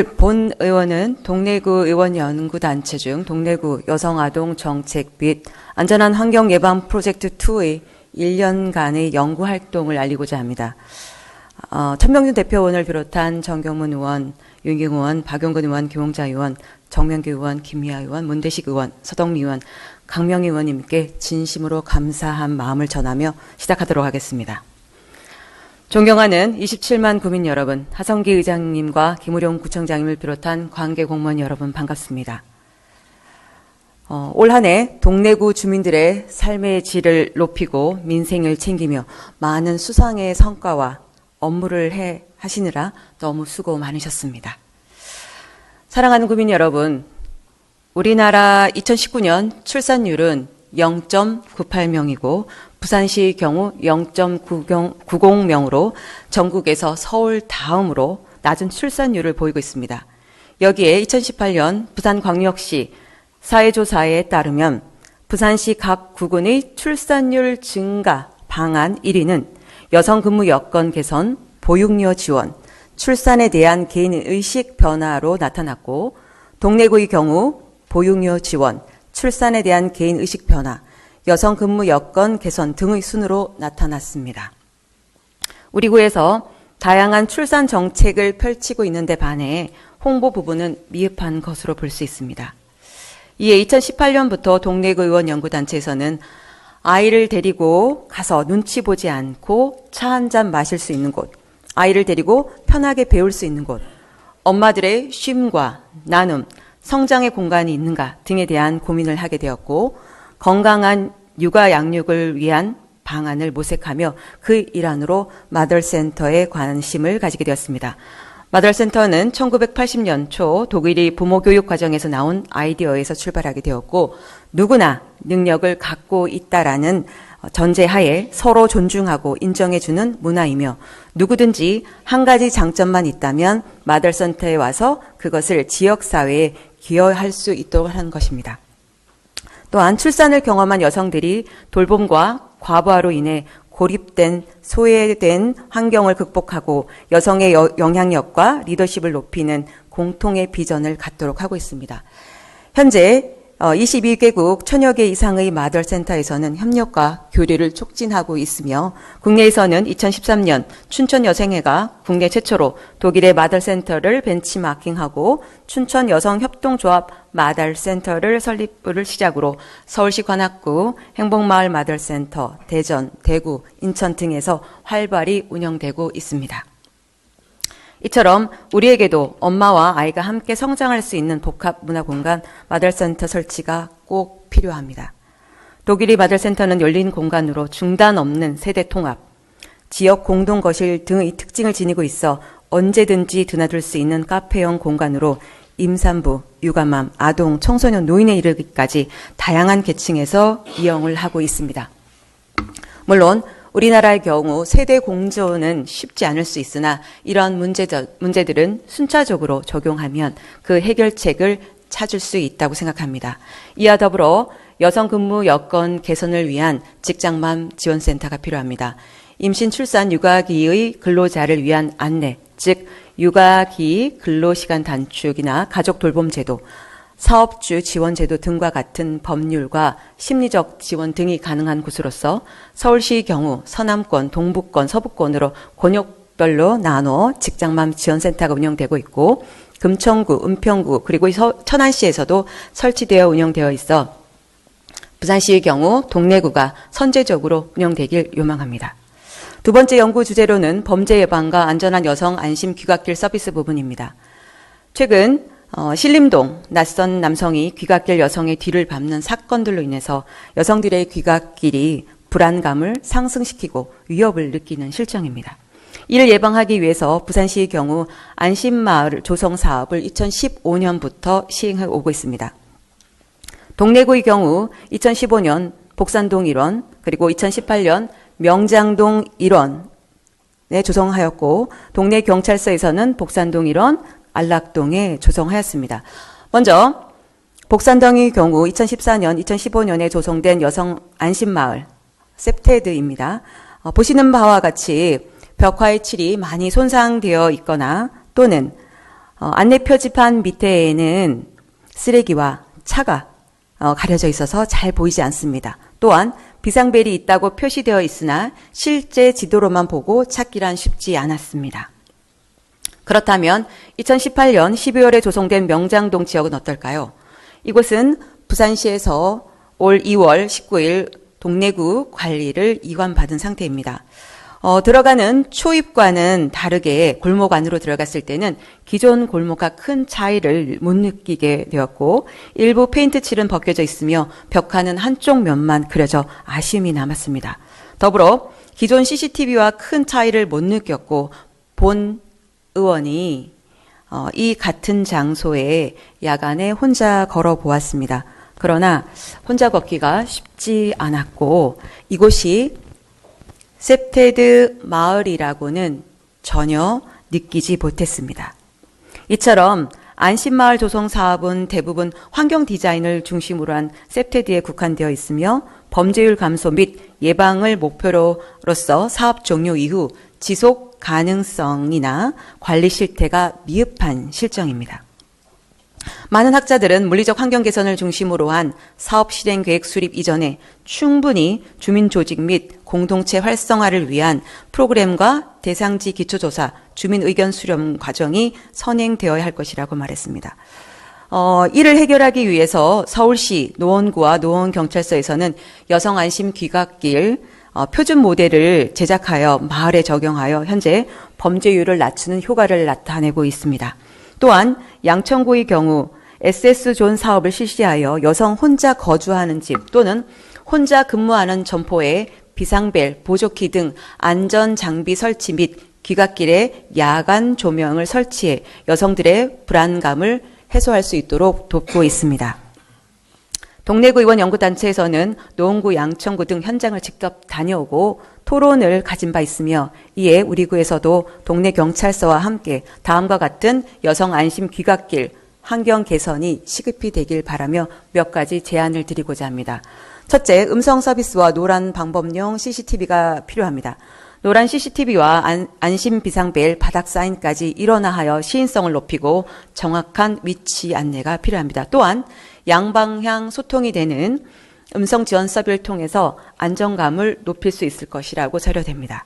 본 의원은 동래구 의원연구단체 중 동래구 여성아동정책 및 안전한 환경 예방 프로젝트 2의 1년간의 연구활동을 알리고자 합니다. 천명준 대표원을 비롯한 정경문 의원, 윤경 의원, 박용근 의원, 김홍자 의원, 정명규 의원, 김미아 의원, 문대식 의원, 서덕미 의원, 강명희 의원님께 진심으로 감사한 마음을 전하며 시작하도록 하겠습니다. 존경하는 27만 구민 여러분, 하성기 의장님과 김우룡 구청장님을 비롯한 관계 공무원 여러분 반갑습니다. 올 한 해 동래구 주민들의 삶의 질을 높이고 민생을 챙기며 많은 수상의 성과와 업무를 하시느라 너무 수고 많으셨습니다. 사랑하는 구민 여러분, 우리나라 2019년 출산율은 0.98명이고 부산시의 경우 0.90명으로 전국에서 서울 다음으로 낮은 출산율을 보이고 있습니다. 여기에 2018년 부산광역시 사회조사에 따르면 부산시 각 구군의 출산율 증가 방안 1위는 여성 근무 여건 개선, 보육료 지원, 출산에 대한 개인의식 변화로 나타났고 동래구의 경우 보육료 지원, 출산에 대한 개인의식 변화, 여성 근무 여건 개선 등의 순으로 나타났습니다. 우리 구에서 다양한 출산 정책을 펼치고 있는데 반해 홍보 부분은 미흡한 것으로 볼 수 있습니다. 이에 2018년부터 동래구 의원연구단체에서는 아이를 데리고 가서 눈치 보지 않고 차 한 잔 마실 수 있는 곳, 아이를 데리고 편하게 배울 수 있는 곳, 엄마들의 쉼과 나눔, 성장의 공간이 있는가 등에 대한 고민을 하게 되었고 건강한 육아 양육을 위한 방안을 모색하며 그 일환으로 마덜센터에 관심을 가지게 되었습니다. 마덜센터는 1980년 초 독일이 부모교육 과정에서 나온 아이디어에서 출발하게 되었고 누구나 능력을 갖고 있다라는 전제하에 서로 존중하고 인정해주는 문화이며 누구든지 한 가지 장점만 있다면 마덜센터에 와서 그것을 지역사회에 기여할 수 있도록 하는 것입니다. 또한 출산을 경험한 여성들이 돌봄과 과부하로 인해 고립된, 소외된 환경을 극복하고 여성의 영향력과 리더십을 높이는 공통의 비전을 갖도록 하고 있습니다. 현재 22개국 1000여 개 이상의 마덜센터에서는 협력과 교류를 촉진하고 있으며 국내에서는 2013년 춘천여성회가 국내 최초로 독일의 마덜센터를 벤치마킹하고 춘천여성협동조합 마덜센터를 설립을 시작으로 서울시 관악구 행복마을 마덜센터, 대전, 대구, 인천 등에서 활발히 운영되고 있습니다. 이처럼 우리에게도 엄마와 아이가 함께 성장할 수 있는 복합 문화공간 마덜센터 설치가 꼭 필요합니다. 독일의 마덜센터는 열린 공간으로 중단 없는 세대 통합, 지역 공동거실 등의 특징을 지니고 있어 언제든지 드나들 수 있는 카페형 공간으로 임산부, 육아맘, 아동, 청소년, 노인에 이르기까지 다양한 계층에서 이용을 하고 있습니다. 물론 우리나라의 경우 세대 공존은 쉽지 않을 수 있으나 이러한 문제들은 순차적으로 적용하면 그 해결책을 찾을 수 있다고 생각합니다. 이와 더불어 여성 근무 여건 개선을 위한 직장맘 지원센터가 필요합니다. 임신, 출산, 육아기의 근로자를 위한 안내, 즉 육아기 근로시간 단축이나 가족 돌봄 제도, 사업주 지원 제도 등과 같은 법률과 심리적 지원 등이 가능한 곳으로서 서울시의 경우 서남권, 동부권, 서부권으로 권역별로 나눠 직장맘 지원센터가 운영되고 있고 금천구, 은평구 그리고 천안시에서도 설치되어 운영되어 있어 부산시의 경우 동래구가 선제적으로 운영되길 요망합니다. 두 번째 연구 주제로는 범죄 예방과 안전한 여성 안심 귀갓길 서비스 부분입니다. 최근 신림동 낯선 남성이 귀갓길 여성의 뒤를 밟는 사건들로 인해서 여성들의 귀갓길이 불안감을 상승시키고 위협을 느끼는 실정입니다. 이를 예방하기 위해서 부산시의 경우 안심마을 조성 사업을 2015년부터 시행해 오고 있습니다. 동래구의 경우 2015년 복산동 1원 그리고 2018년 명장동 1원에 조성하였고 동래 경찰서에서는 복산동 1원, 안락동에 조성하였습니다. 먼저 복산동의 경우 2014년, 2015년에 조성된 여성 안심마을 셉테드입니다. 보시는 바와 같이 벽화의 칠이 많이 손상되어 있거나 또는 안내 표지판 밑에는 쓰레기와 차가 가려져 있어서 잘 보이지 않습니다. 또한 비상벨이 있다고 표시되어 있으나 실제 지도로만 보고 찾기란 쉽지 않았습니다. 그렇다면 2018년 12월에 조성된 명장동 지역은 어떨까요? 이곳은 부산시에서 올 2월 19일 동래구 관리를 이관받은 상태입니다. 들어가는 초입과는 다르게 골목 안으로 들어갔을 때는 기존 골목과 큰 차이를 못 느끼게 되었고 일부 페인트 칠은 벗겨져 있으며 벽화는 한쪽 면만 그려져 아쉬움이 남았습니다. 더불어 기존 CCTV와 큰 차이를 못 느꼈고 본 의원이 이 같은 장소에 야간에 혼자 걸어 보았습니다. 그러나 혼자 걷기가 쉽지 않았고 이곳이 셉테드 마을이라고는 전혀 느끼지 못했습니다. 이처럼 안심마을 조성 사업은 대부분 환경 디자인을 중심으로 한 셉테드에 국한되어 있으며 범죄율 감소 및 예방을 목표로서 사업 종료 이후 지속 가능성이나 관리 실태가 미흡한 실정입니다. 많은 학자들은 물리적 환경 개선을 중심으로 한 사업 실행 계획 수립 이전에 충분히 주민 조직 및 공동체 활성화를 위한 프로그램과 대상지 기초조사, 주민 의견 수렴 과정이 선행되어야 할 것이라고 말했습니다. 이를 해결하기 위해서 서울시 노원구와 노원경찰서에서는 여성 안심 귀갓길 표준 모델을 제작하여 마을에 적용하여 현재 범죄율을 낮추는 효과를 나타내고 있습니다. 또한 양천구의 경우 SS존 사업을 실시하여 여성 혼자 거주하는 집 또는 혼자 근무하는 점포에 비상벨, 보조키 등 안전장비 설치 및 귀갓길에 야간 조명을 설치해 여성들의 불안감을 해소할 수 있도록 돕고 있습니다. 동래구 의원 연구단체에서는 노원구, 양천구 등 현장을 직접 다녀오고 토론을 가진 바 있으며 이에 우리 구에서도 동네 경찰서와 함께 다음과 같은 여성 안심 귀갓길 환경 개선이 시급히 되길 바라며 몇 가지 제안을 드리고자 합니다. 첫째, 음성 서비스와 노란 방법용 CCTV가 필요합니다. 노란 CCTV와 안심 비상벨 바닥 사인까지 일원화하여 시인성을 높이고 정확한 위치 안내가 필요합니다. 또한 양방향 소통이 되는 음성 지원 서비스를 통해서 안정감을 높일 수 있을 것이라고 자료됩니다.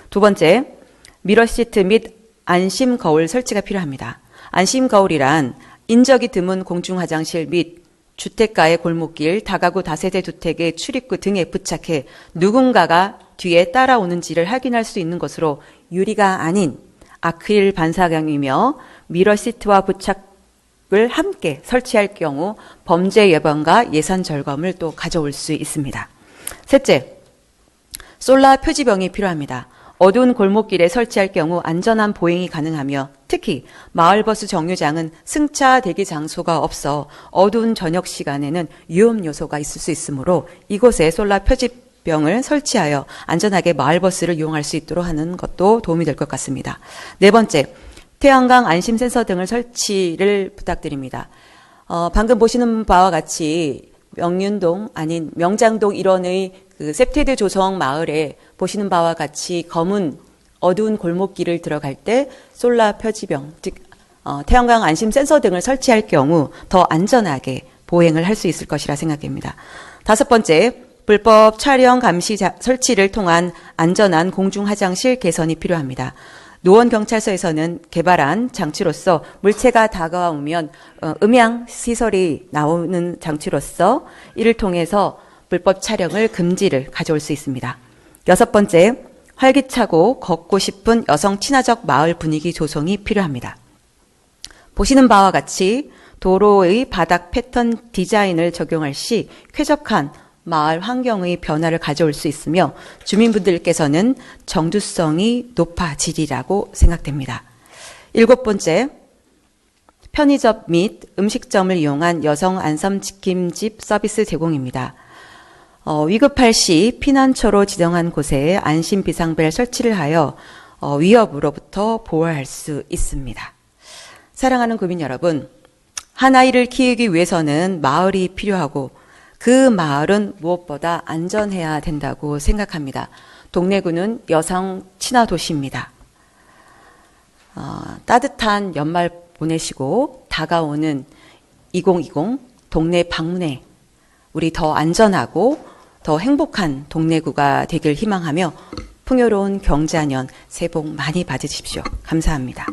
두 번째, 미러 시트 및 안심 거울 설치가 필요합니다. 안심 거울이란 인적이 드문 공중 화장실 및 주택가의 골목길, 다가구 다세대 주택의 출입구 등에 부착해 누군가가 뒤에 따라오는지를 확인할 수 있는 것으로 유리가 아닌 아크릴 반사광이며 미러 시트와 부착을 함께 설치할 경우 범죄 예방과 예산 절감을 또 가져올 수 있습니다. 셋째, 솔라 표지병이 필요합니다. 어두운 골목길에 설치할 경우 안전한 보행이 가능하며 특히 마을버스 정류장은 승차 대기 장소가 없어 어두운 저녁 시간에는 위험 요소가 있을 수 있으므로 이곳에 솔라 표지병을 설치하여 안전하게 마을버스를 이용할 수 있도록 하는 것도 도움이 될 것 같습니다. 네 번째, 태양광 안심 센서 등을 설치를 부탁드립니다. 방금 보시는 바와 같이 명륜동 아닌 명장동 일원의 그 셉테드 조성 마을에 보시는 바와 같이 검은 어두운 골목길을 들어갈 때 솔라 표지병, 즉 태양광 안심 센서 등을 설치할 경우 더 안전하게 보행을 할 수 있을 것이라 생각됩니다. 다섯 번째, 불법 촬영 감시 설치를 통한 안전한 공중 화장실 개선이 필요합니다. 노원경찰서에서는 개발한 장치로서 물체가 다가오면 음향 시설이 나오는 장치로서 이를 통해서 불법 촬영을 금지를 가져올 수 있습니다. 여섯 번째, 활기차고 걷고 싶은 여성 친화적 마을 분위기 조성이 필요합니다. 보시는 바와 같이 도로의 바닥 패턴 디자인을 적용할 시 쾌적한 마을 환경의 변화를 가져올 수 있으며 주민분들께서는 정두성이 높아지리라고 생각됩니다. 일곱 번째, 편의점 및 음식점을 이용한 여성 안섬지킴집 서비스 제공입니다. 위급할 시 피난처로 지정한 곳에 안심 비상벨 설치를 하여 위협으로부터 보호할 수 있습니다. 사랑하는 구민 여러분, 한 아이를 키우기 위해서는 마을이 필요하고 그 마을은 무엇보다 안전해야 된다고 생각합니다. 동래구는 여성 친화 도시입니다. 따뜻한 연말 보내시고 다가오는 2020 동네 방문회 우리 더 안전하고 더 행복한 동래구가 되길 희망하며 풍요로운 경자년 새해 복 많이 받으십시오. 감사합니다.